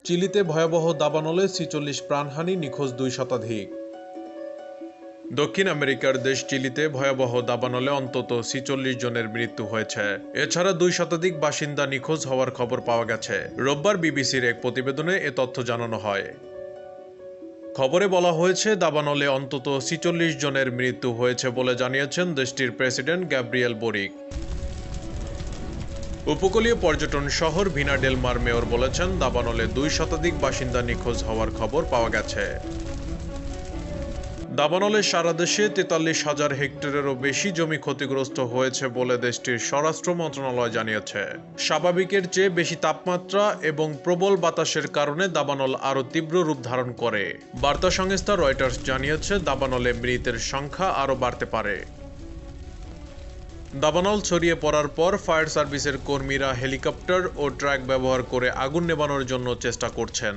চিলিতে ভয়াবহ দাবানলে ৪৬ প্রাণহানি, নিখোঁজ ২ শতাধিক। দক্ষিণ আমেরিকার দেশ চিলিতে ভয়াবহ দাবানলে অন্তত ৪৬ জনের মৃত্যু হয়েছে। এছাড়া ২ শতাধিক বাসিন্দা নিখোঁজ হওয়ার খবর পাওয়া গেছে। রোববার বিবিসির এক প্রতিবেদনে এ তথ্য জানানো হয়। খবরে বলা হয়েছে, দাবানলে অন্তত ৪৬ জনের মৃত্যু হয়েছে বলে জানিয়েছেন দেশটির প্রেসিডেন্ট গ্যাব্রিয়েল বোরিক। উপকূলীয় পর্যটন শহর ভিনা ডেল মার মেয়র বলেছেন, দাবানলে ২ শতাধিক বাসিন্দা নিখোঁজ হওয়ার খবর পাওয়া গেছে। দাবানলে সারা দেশে ৪৩,০০০ হেক্টরেরও বেশি জমি ক্ষতিগ্রস্ত হয়েছে বলে দেশটির স্বরাষ্ট্র মন্ত্রণালয় জানিয়েছে। স্বাভাবিকের চেয়ে বেশি তাপমাত্রা এবং প্রবল বাতাসের কারণে দাবানল আরও তীব্র রূপ ধারণ করে। বার্তা সংস্থা রয়টার্স জানিয়েছে, দাবানলে মৃতের সংখ্যা আরও বাড়তে পারে। দাবানল ছড়িয়ে পড়ার পর ফায়ার সার্ভিসের কর্মীরা হেলিকপ্টার ও ট্রাক ব্যবহার করে আগুন নেভানোর জন্য চেষ্টা করছেন।